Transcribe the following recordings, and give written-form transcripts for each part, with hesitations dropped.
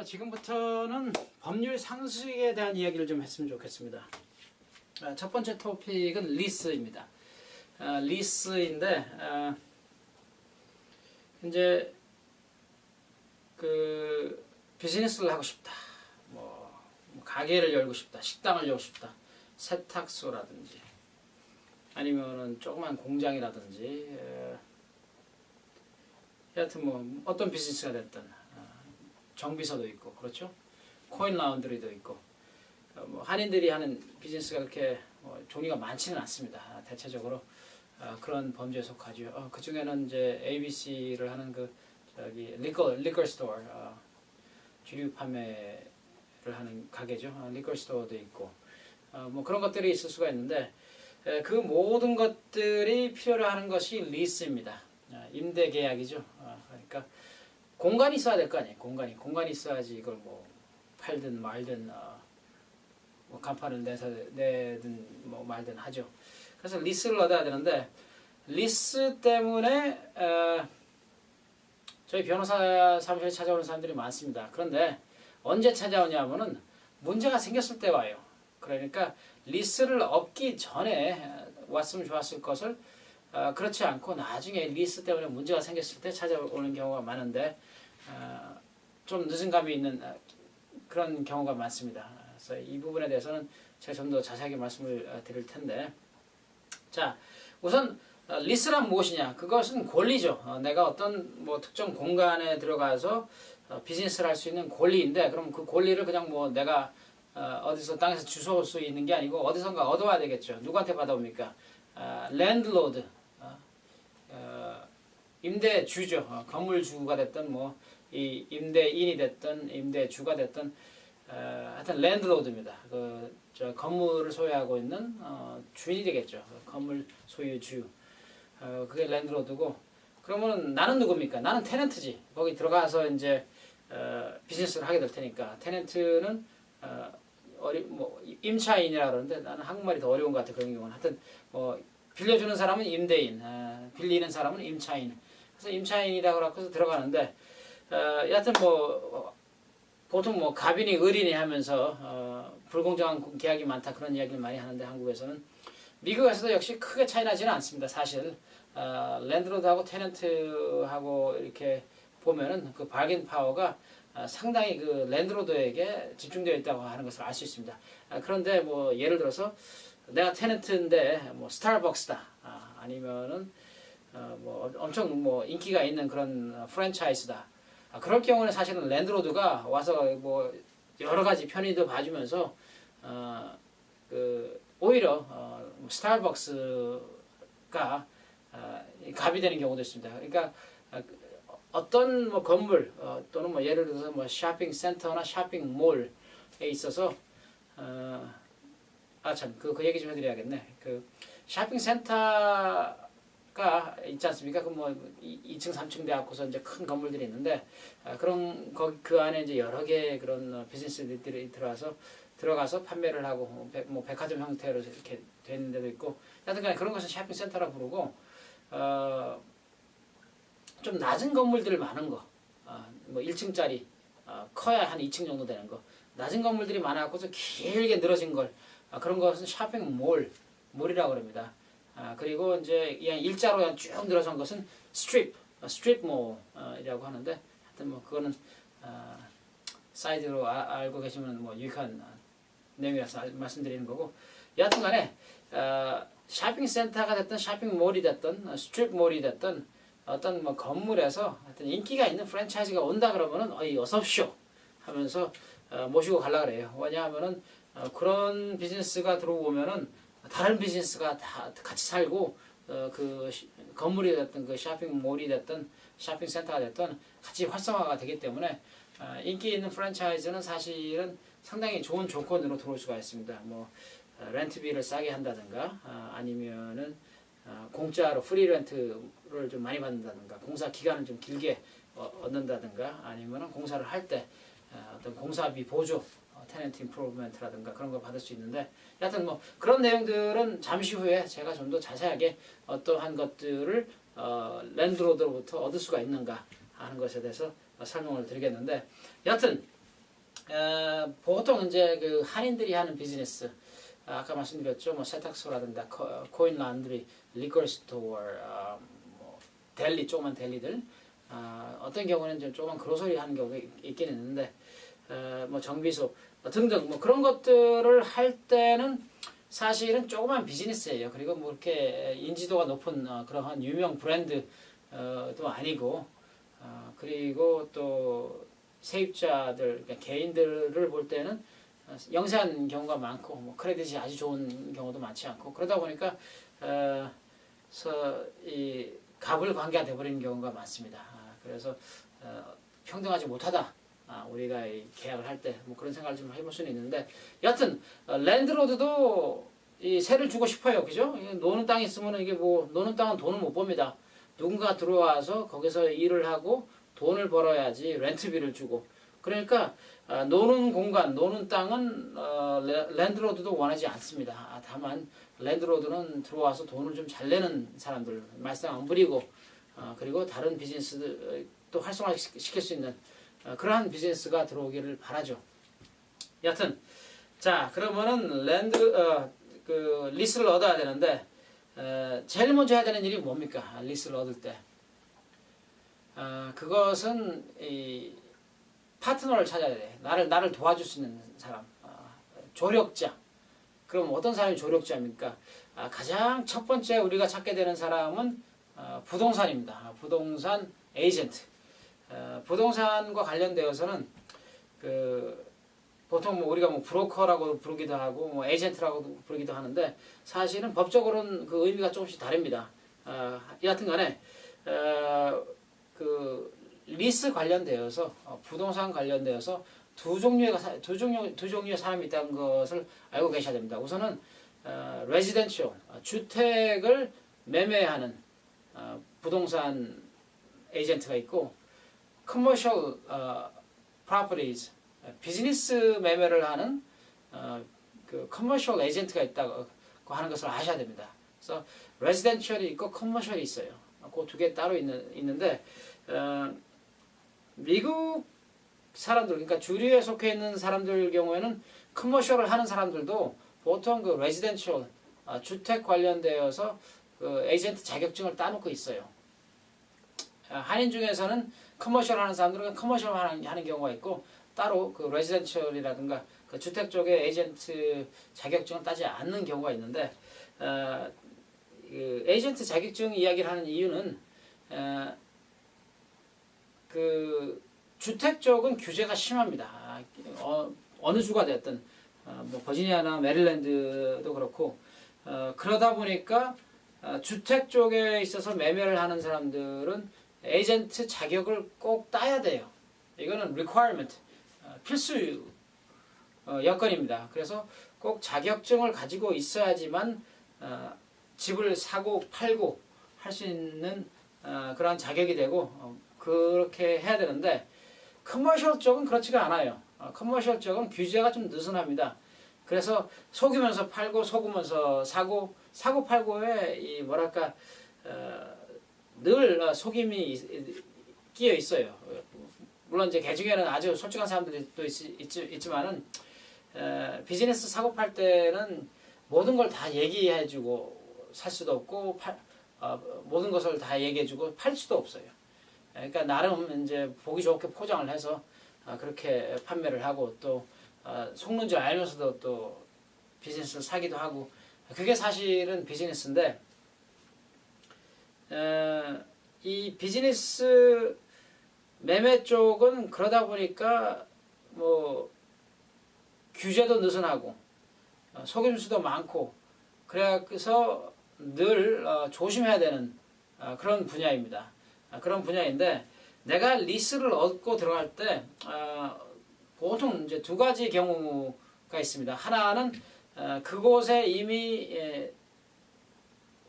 지금부터는 법률 상식에 대한 이야기를 좀 했으면 좋겠습니다. 첫 번째 토픽은 리스입니다. 리스인데 이제 그 비즈니스를 하고 싶다, 뭐 가게를 열고 싶다, 식당을 열고 싶다, 세탁소라든지 아니면은 조그만 공장이라든지 하여튼 뭐 어떤 비즈니스가 됐든 정비서도 있고 그렇죠. 코인 라운드리도 있고 뭐 한인들이 하는 비즈니스가 그렇게 종류가 많지는 않습니다. 대체적으로 그런 범죄에 속하죠. 그 중에는 이제 ABC를 하는 그 저기 리커 스토어 주류 판매를 하는 가게죠. 리커 스토어도 있고 뭐 그런 것들이 있을 수가 있는데 그 모든 것들이 필요로 하는 것이 리스입니다. 임대 계약이죠. 그러니까 공간이 있어야 될 거 아니에요. 공간이 있어야지 이걸 뭐 팔든 말든 뭐 간판을 내든 뭐 말든 하죠. 그래서 리스를 얻어야 되는데 리스 때문에 저희 변호사 사무실에 찾아오는 사람들이 많습니다. 그런데 언제 찾아오냐면은 문제가 생겼을 때 와요. 그러니까 리스를 얻기 전에 왔으면 좋았을 것을 그렇지 않고 나중에 리스 때문에 문제가 생겼을 때 찾아오는 경우가 많은데 좀 늦은 감이 있는 그런 경우가 많습니다. 그래서 이 부분에 대해서는 제가 좀 더 자세하게 말씀을 드릴 텐데, 자 우선 리스란 무엇이냐? 그것은 권리죠. 내가 어떤 뭐 특정 공간에 들어가서 비즈니스를 할 수 있는 권리인데, 그럼 그 권리를 그냥 뭐 내가 어디서 땅에서 주워올 수 있는 게 아니고 어디선가 얻어와야 되겠죠. 누구한테 받아옵니까? 랜드로드, 임대주죠. 건물주가 됐든 뭐 이 임대인이 됐든 임대주가 됐든 하여튼 랜드로드입니다. 저 건물을 소유하고 있는 주인이 되겠죠. 건물 소유주. 그게 랜드로드고, 그러면 나는 누굽니까? 나는 테넌트지. 거기 들어가서 이제 비즈니스를 하게 될 테니까. 테넌트는 뭐 임차인이라 그러는데 나는 한국말이 더 어려운 것 같아. 그런 경우는 하여튼 뭐 빌려주는 사람은 임대인, 빌리는 사람은 임차인. 그래서 임차인이라고 해서 들어가는데 여하튼 뭐 보통 뭐 갑인이 을인이 하면서 불공정한 계약이 많다 그런 이야기를 많이 하는데, 한국에서는 미국에서도 역시 크게 차이 나지는 않습니다. 사실 랜드로드하고 테넌트하고 이렇게 보면은 그 바겐 파워가 상당히 그 랜드로드에게 집중되어 있다고 하는 것을 알 수 있습니다. 그런데 뭐 예를 들어서 내가 테넌트인데 뭐 스타벅스다, 아니면은 뭐 엄청 뭐 인기가 있는 그런 프랜차이즈다. 그럴 경우는 사실은 랜드로드가 와서 뭐 여러 가지 편의도 봐주면서 오히려 스타벅스가 갑이 되는 경우도 있습니다. 그러니까 어떤 뭐 건물 또는 뭐 예를 들어서 뭐 쇼핑 센터나 쇼핑몰에 있어서 그 얘기 좀 해드려야겠네. 그 쇼핑 센터가 있지 않습니까? 그 뭐 2층, 3층 돼 갖고서 이제 큰 건물들이 있는데 그런 그 안에 이제 여러 개의 그런 비즈니스들이 들어가서 판매를 하고 뭐 백화점 형태로 이렇게 되는 데도 있고, 하여튼간에 그런 것은 쇼핑 센터라고 부르고, 좀 낮은 건물들 많은 거, 뭐 1층짜리 커야 한 2층 정도 되는 거, 낮은 건물들이 많아갖고서 길게 늘어진 걸, 그런 것은 쇼핑몰이라고 합니다. 그리고 이제 그냥 일자로 그냥 쭉 늘어선 것은 스트립몰이라고 하는데, 하여튼 뭐 그거는 사이드로 알고 계시면 뭐 유익한 내용이라서 말씀드리는 거고, 여하튼간에 쇼핑센터가 됐든 쇼핑몰이 됐든 스트립몰이 됐든 어떤 뭐 건물에서 하여튼 인기가 있는 프랜차이즈가 온다 그러면은 어서 오십시오 하면서 모시고 가려 그래요. 왜냐하면은 그런 비즈니스가 들어오면은 다른 비즈니스가 다 같이 살고 그 건물이 됐든 그 쇼핑몰이 됐든 쇼핑센터가 됐든 같이 활성화가 되기 때문에 인기 있는 프랜차이즈는 사실은 상당히 좋은 조건으로 들어올 수가 있습니다. 뭐 렌트비를 싸게 한다든가, 아니면은 공짜로 프리 렌트를 좀 많이 받는다든가, 공사 기간을 좀 길게 얻는다든가, 아니면은 공사를 할 때 어떤 공사비 보조, 테넌트 임프루브먼트라든가 그런 걸 받을 수 있는데, 여하튼 뭐 그런 내용들은 잠시 후에 제가 좀 더 자세하게 어떠한 것들을 랜드로드로부터 얻을 수가 있는가 하는 것에 대해서 설명을 드리겠는데, 여하튼 보통 이제 그 한인들이 하는 비즈니스, 아까 말씀드렸죠. 뭐 세탁소라든가 코인 란드리, 리커 스토어, 뭐 델리, 조그만 델리들, 어떤 경우는 좀 조그만 그로서리 하는 경우가 있긴 있는데, 뭐 정비소 등등 뭐 그런 것들을 할 때는 사실은 조그만 비즈니스예요. 그리고 뭐 이렇게 인지도가 높은 그러한 유명 브랜드도 아니고, 그리고 또 세입자들, 그러니까 개인들을 볼 때는 영세한 경우가 많고, 뭐 크레딧이 아주 좋은 경우도 많지 않고, 그러다 보니까 이 갑을 관계가 돼버리는 경우가 많습니다. 그래서 평등하지 못하다. 우리가 이 계약을 할 때 뭐 그런 생각을 좀 해볼 수는 있는데, 여하튼 랜드로드도 이 세를 주고 싶어요, 그죠? 노는 땅이 있으면 이게 뭐 노는 땅은 돈을 못 법니다. 누군가 들어와서 거기서 일을 하고 돈을 벌어야지 렌트비를 주고. 그러니까 노는 공간, 노는 땅은 랜드로드도 원하지 않습니다. 다만 랜드로드는 들어와서 돈을 좀 잘 내는 사람들, 말썽 안 부리고, 그리고 다른 비즈니스도 활성화시킬 수 있는 그러한 비즈니스가 들어오기를 바라죠. 여하튼 자, 그러면은 그 리스를 얻어야 되는데, 제일 먼저 해야 되는 일이 뭡니까? 리스를 얻을 때 그것은 이 파트너를 찾아야 돼. 나를 도와줄 수 있는 사람, 조력자. 그럼 어떤 사람이 조력자입니까? 가장 첫 번째 우리가 찾게 되는 사람은 부동산입니다. 부동산 에이전트. 부동산과 관련되어서는 보통 뭐 우리가 뭐 브로커라고 부르기도 하고 뭐 에이전트라고 부르기도 하는데, 사실은 법적으로는 그 의미가 조금씩 다릅니다. 여하튼간에 그 리스 관련되어서 부동산 관련되어서 두 종류의 사람이 있다는 것을 알고 계셔야 됩니다. 우선은 레지던셜, 주택을 매매하는 부동산 에이전트가 있고, 커머셜 프로퍼티즈, 비즈니스 매매를 하는 그 커머셜 에이전트가 있다고 하는 것을 아셔야 됩니다. 그래서 레지던셜이 있고 커머셜이 있어요. 그 두 개 따로 있는데, 미국 사람들, 그러니까 주류에 속해 있는 사람들 경우에는 커머셜을 하는 사람들도 보통 그 레지던셜, 주택 관련되어서 그 에이전트 자격증을 따놓고 있어요. 한인 중에서는 커머셜 하는 사람들은 커머셜 하는 경우가 있고, 따로 그 레지던셜이라든가 그 주택 쪽에 에이전트 자격증을 따지 않는 경우가 있는데, 그 에이전트 자격증 이야기를 하는 이유는 그 주택 쪽은 규제가 심합니다. 어느 주가 됐든 뭐 버지니아나 메릴랜드도 그렇고, 그러다 보니까 주택 쪽에 있어서 매매를 하는 사람들은 에이전트 자격을 꼭 따야 돼요. 이거는 requirement, 필수 여건입니다. 그래서 꼭 자격증을 가지고 있어야지만 집을 사고 팔고 할 수 있는 그러한 자격이 되고, 그렇게 해야 되는데, 커머셜 쪽은 그렇지가 않아요. 커머셜 쪽은 규제가 좀 느슨합니다. 그래서 속이면서 팔고 속으면서 사고 팔고에 이 뭐랄까 늘 속임이 끼어 있어요. 물론 이제 개중에는 아주 솔직한 사람들이 또 있지만은 비즈니스 사고 팔 때는 모든 걸 다 얘기해주고 살 수도 없고 모든 것을 다 얘기해주고 팔 수도 없어요. 그러니까 나름 이제 보기 좋게 포장을 해서 그렇게 판매를 하고, 또 속는 줄 알면서도 또 비즈니스를 사기도 하고, 그게 사실은 비즈니스인데, 이 비즈니스 매매 쪽은 그러다 보니까 뭐 규제도 느슨하고 속임수도 많고, 그래서 늘 조심해야 되는 그런 분야입니다. 그런 분야인데, 내가 리스를 얻고 들어갈 때 보통 이제 두 가지 경우가 있습니다. 하나는 그곳에 이미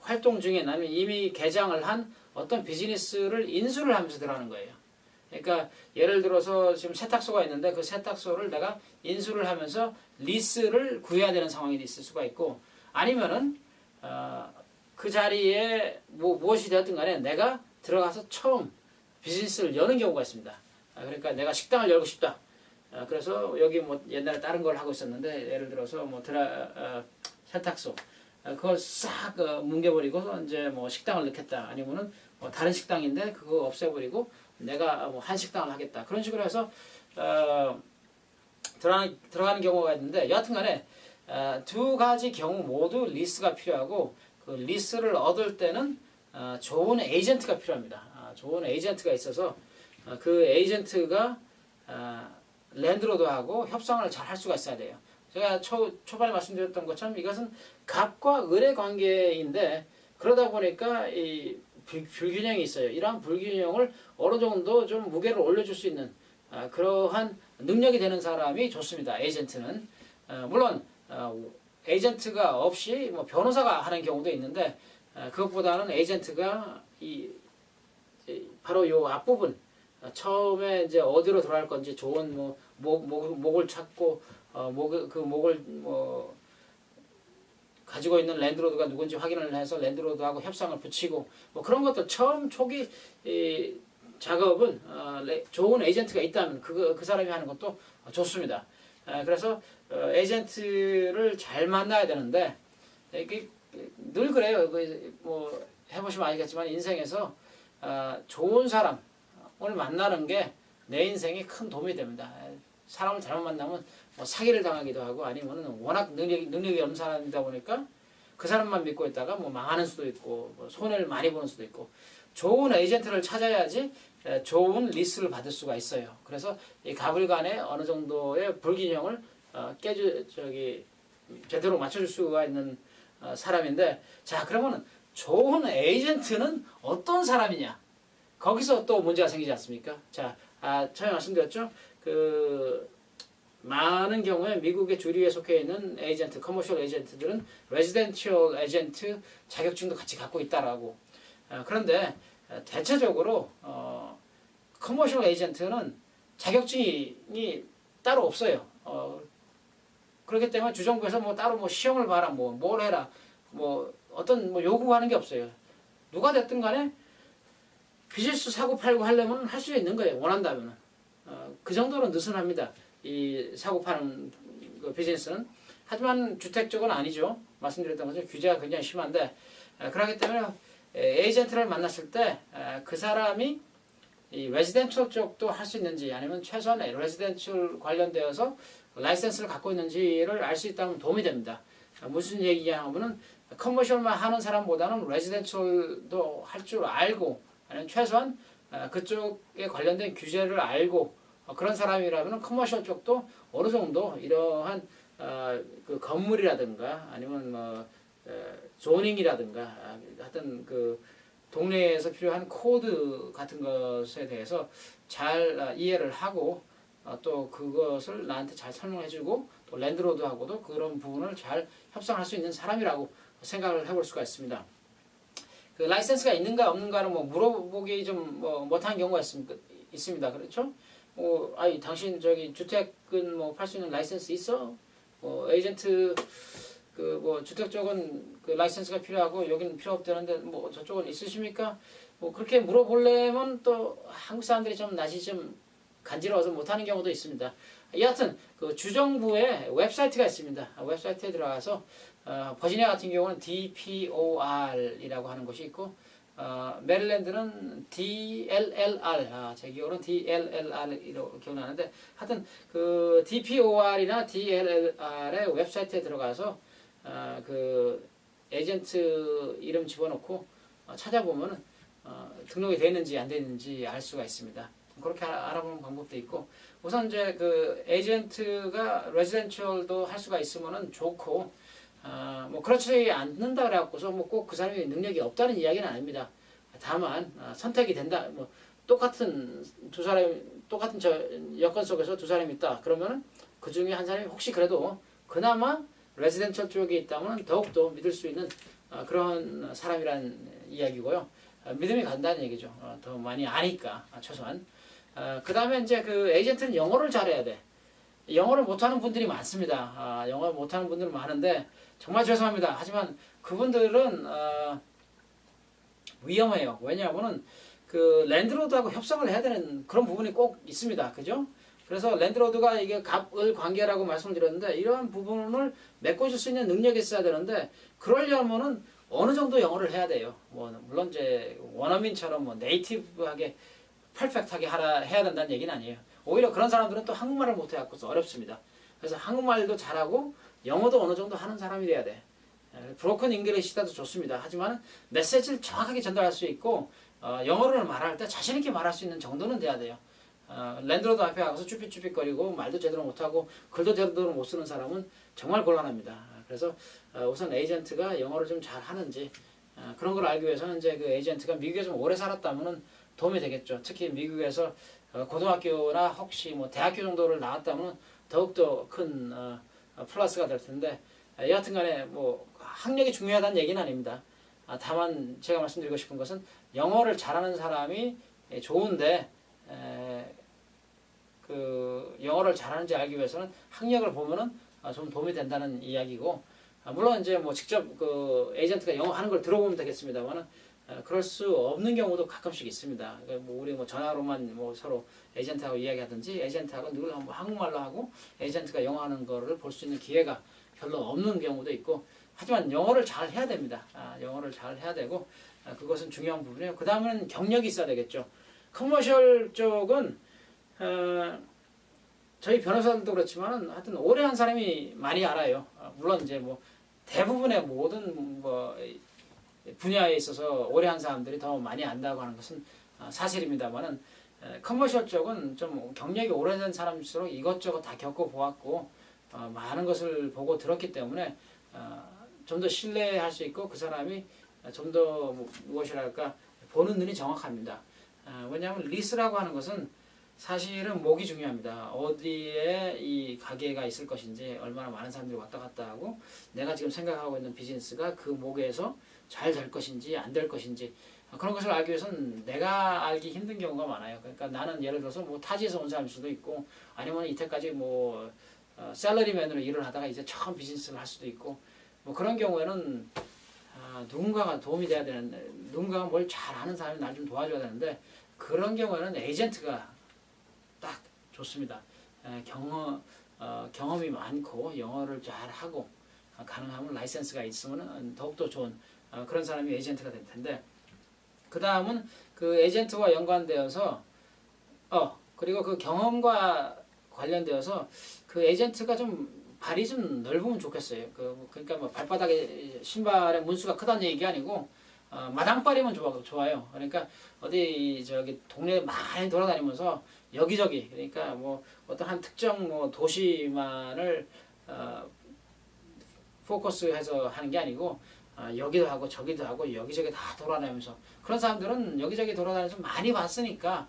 활동 중인, 아니면 이미 개장을 한 어떤 비즈니스를 인수를 하면서 들어가는 거예요. 그러니까 예를 들어서 지금 세탁소가 있는데 그 세탁소를 내가 인수를 하면서 리스를 구해야 되는 상황이 있을 수가 있고, 아니면은 그 자리에 무엇이 되었든 간에 내가 들어가서 처음 비즈니스를 여는 경우가 있습니다. 그러니까 내가 식당을 열고 싶다. 그래서 여기 뭐 옛날에 다른 걸 하고 있었는데 예를 들어서 뭐 세탁소 그걸 싹 뭉개버리고 이제 뭐 식당을 넣겠다 아니면은 뭐 다른 식당인데 그거 없애버리고 내가 뭐 한 식당을 하겠다 그런 식으로 해서 들어가는 경우가 있는데 여하튼간에 두 가지 경우 모두 리스가 필요하고 그 리스를 얻을 때는 좋은 에이전트가 필요합니다. 좋은 에이전트가 있어서 그 에이전트가 랜드로드하고 협상을 잘 할 수가 있어야 돼요. 제가 초반에 말씀드렸던 것처럼 이것은 갑과 을의 관계인데 그러다 보니까 이 불균형이 있어요. 이러한 불균형을 어느 정도 좀 무게를 올려줄 수 있는 그러한 능력이 되는 사람이 좋습니다. 에이전트는 물론 에이전트가 없이 뭐 변호사가 하는 경우도 있는데 그것보다는 에이전트가 바로 요 앞부분 처음에 이제 어디로 들어갈 건지 좋은 뭐 목을 찾고 목을 뭐 가지고 있는 랜드로드가 누군지 확인을 해서 랜드로드하고 협상을 붙이고 뭐 그런 것들 처음 초기 작업은 좋은 에이전트가 있다면 그 사람이 하는 것도 좋습니다. 그래서 에이전트를 잘 만나야 되는데 이게 늘 그래요. 뭐 해보시면 알겠지만 인생에서 좋은 사람을 만나는 게 내 인생에 큰 도움이 됩니다. 사람을 잘못 만나면 뭐 사기를 당하기도 하고 아니면은 워낙 능력이 없는 사람이다 보니까 그 사람만 믿고 있다가 뭐 망하는 수도 있고 뭐 손해를 많이 보는 수도 있고 좋은 에이전트를 찾아야지 좋은 리스를 받을 수가 있어요. 그래서 이 갑을 간에 어느 정도의 불균형을 제대로 맞춰줄 수가 있는 사람인데 자 그러면은 좋은 에이전트는 어떤 사람이냐 거기서 또 문제가 생기지 않습니까? 자 처음에 말씀드렸죠. 많은 경우에 미국의 주류에 속해 있는 에이전트, 커머셜 에이전트들은 레지던셜 에이전트 자격증도 같이 갖고 있다라고. 그런데 대체적으로 커머셜 에이전트는 자격증이 따로 없어요. 그렇기 때문에 주정부에서 뭐 따로 뭐 시험을 봐라, 뭘 해라, 뭐 어떤 뭐 요구하는 게 없어요. 누가 됐든 간에 비즈니스 사고 팔고 하려면 할 수 있는 거예요. 원한다면. 그 정도로 느슨합니다. 이 사고 파는 그 비즈니스는. 하지만 주택 쪽은 아니죠. 말씀드렸던 것처럼 규제가 굉장히 심한데 그렇기 때문에 에이전트를 만났을 때 그 사람이 이 레지던셜 쪽도 할 수 있는지 아니면 최소한 레지던셜 관련되어서 라이센스를 갖고 있는지를 알 수 있다면 도움이 됩니다. 무슨 얘기냐 하면은 커머셜만 하는 사람보다는 레지던셜도 할 줄 알고 아니면 최소한 그쪽에 관련된 규제를 알고 그런 사람이라면 커머셜 쪽도 어느 정도 이러한 그 건물이라든가 아니면 뭐 조닝이라든가 하여튼 그 동네에서 필요한 코드 같은 것에 대해서 잘 이해를 하고 또 그것을 나한테 잘 설명해주고 또 랜드로드하고도 그런 부분을 잘 협상할 수 있는 사람이라고 생각을 해볼 수가 있습니다. 그 라이센스가 있는가 없는가를 뭐 물어보기 좀 뭐 못한 경우가 있습니다. 그렇죠? 당신 주택은 뭐 팔 수 있는 라이센스 있어? 에이전트 뭐 주택 쪽은 그 라이센스가 필요하고 여기는 필요 없다는데 뭐 저쪽은 있으십니까? 뭐 그렇게 물어보려면 또 한국 사람들이 좀 낯이 좀 간지러워서 못하는 경우도 있습니다. 여하튼 그 주정부의 웹사이트가 있습니다. 웹사이트에 들어가서 버지니아 같은 경우는 DPOR이라고 하는 곳이 있고 메릴랜드는 DLLR, 제 기억으로는 DLLR이라고 기억나는데 하여튼 그 DPOR이나 DLLR의 웹사이트에 들어가서 그 에이전트 이름 집어넣고 찾아보면은 등록이 되는지 안 되는지 알 수가 있습니다. 그렇게 알아보는 방법도 있고 우선 이제 그 에이전트가 레지던셜도 할 수가 있으면은 좋고 뭐 그렇지 않는다 그래갖고서 뭐 꼭 그 사람이 능력이 없다는 이야기는 아닙니다. 다만 선택이 된다. 뭐 똑같은 여건 속에서 두 사람이 있다. 그러면은 그 중에 한 사람이 혹시 그래도 그나마 레지던셜 쪽에 있다면 더욱더 믿을 수 있는 그런 사람이란 이야기고요. 믿음이 간다는 얘기죠. 더 많이 아니까 최소한. 그 다음에 이제 그 에이전트는 영어를 잘해야 돼. 영어를 못하는 분들이 많습니다. 영어를 못하는 분들은 많은데 정말 죄송합니다. 하지만 그분들은 위험해요. 왜냐하면은 그 랜드로드하고 협상을 해야 되는 그런 부분이 꼭 있습니다. 그죠? 그래서 랜드로드가 이게 갑을 관계라고 말씀드렸는데 이러한 부분을 메꿔줄 수 있는 능력이 있어야 되는데 그러려면은 어느 정도 영어를 해야 돼요. 뭐 물론 이제 원어민처럼 뭐 네이티브하게 퍼펙트하게 해야 된다는 얘기는 아니에요. 오히려 그런 사람들은 또 한국말을 못해갖고 어렵습니다. 그래서 한국말도 잘하고 영어도 어느 정도 하는 사람이 돼야 돼. 브로큰 잉글리시다도 좋습니다. 하지만 메시지를 정확하게 전달할 수 있고 영어를 말할 때 자신 있게 말할 수 있는 정도는 돼야 돼요. 랜드로드 앞에 가서 쭈삣쭈삣거리고 말도 제대로 못하고 글도 제대로 못 쓰는 사람은 정말 곤란합니다. 그래서 우선 에이전트가 영어를 좀 잘 하는지 그런 걸 알기 위해서는 이제 그 에이전트가 미국에 좀 오래 살았다면 도움이 되겠죠. 특히 미국에서 고등학교나 혹시 뭐 대학교 정도를 나왔다면 더욱더 큰 플러스가 될 텐데 여하튼간에 뭐 학력이 중요하다는 얘기는 아닙니다. 다만 제가 말씀드리고 싶은 것은 영어를 잘하는 사람이 좋은데 그 영어를 잘하는지 알기 위해서는 학력을 보면은 좀 도움이 된다는 이야기고 물론 이제 뭐 직접 그 에이전트가 영어 하는 걸 들어보면 되겠습니다만은 그럴 수 없는 경우도 가끔씩 있습니다. 그러니까 뭐 우리 뭐 전화로만 뭐 서로 에이전트하고 이야기하든지 에이전트하고 늘 뭐 한국말로 하고 에이전트가 영어 하는 거를 볼 수 있는 기회가 별로 없는 경우도 있고 하지만 영어를 잘 해야 됩니다. 영어를 잘 해야 되고 그것은 중요한 부분이에요. 그 다음은 경력이 있어야 되겠죠. 커머셜 쪽은 저희 변호사들도 그렇지만 하여튼 오래 한 사람이 많이 알아요. 물론 이제 뭐 대부분의 모든 뭐 분야에 있어서 오래 한 사람들이 더 많이 안다고 하는 것은 사실입니다만은 커머셜 쪽은 좀 경력이 오래된 사람일수록 이것저것 다 겪어보았고 많은 것을 보고 들었기 때문에 좀 더 신뢰할 수 있고 그 사람이 좀 더 무엇이랄까 보는 눈이 정확합니다. 왜냐하면 리스라고 하는 것은 사실은 목이 중요합니다. 어디에 이 가게가 있을 것인지 얼마나 많은 사람들이 왔다 갔다 하고 내가 지금 생각하고 있는 비즈니스가 그 목에서 잘 될 것인지 안 될 것인지 그런 것을 알기 위해서는 내가 알기 힘든 경우가 많아요. 그러니까 나는 예를 들어서 뭐 타지에서 온 사람일 수도 있고 아니면 이때까지 뭐 샐러리맨으로 일을 하다가 이제 처음 비즈니스를 할 수도 있고 뭐 그런 경우에는 누군가가 도움이 돼야 되는데 누군가가 뭘 잘 아는 사람이 날 좀 도와줘야 되는데 그런 경우에는 에이전트가 딱 좋습니다. 경험이 많고 영어를 잘 하고 가능하면 라이센스가 있으면 더욱더 좋은 그런 사람이 에이전트가 될 텐데 그 다음은 그 에이전트와 연관되어서 그리고 그 경험과 관련되어서 그 에이전트가 좀 발이 좀 넓으면 좋겠어요. 그러니까 뭐 발바닥에 신발의 문수가 크다는 얘기가 아니고 마당발이면 좋아요. 그러니까 어디 저기 동네 많이 돌아다니면서 여기저기 그러니까 뭐 어떤 한 특정 뭐 도시만을 포커스해서 하는 게 아니고 여기도 하고 저기도 하고 여기저기 다 돌아다니면서 그런 사람들은 여기저기 돌아다니면서 많이 봤으니까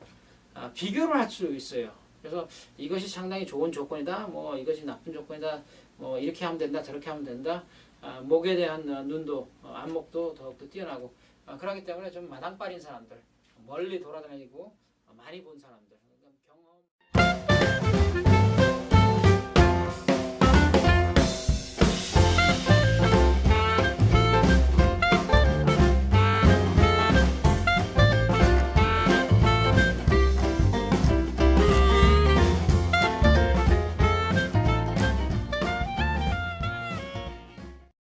비교를 할 수 있어요. 그래서 이것이 상당히 좋은 조건이다. 뭐 이것이 나쁜 조건이다. 뭐 이렇게 하면 된다. 저렇게 하면 된다. 목에 대한 눈도 안목도 더욱더 뛰어나고 그렇기 때문에 좀 마당발인 사람들 멀리 돌아다니고 많이 본 사람들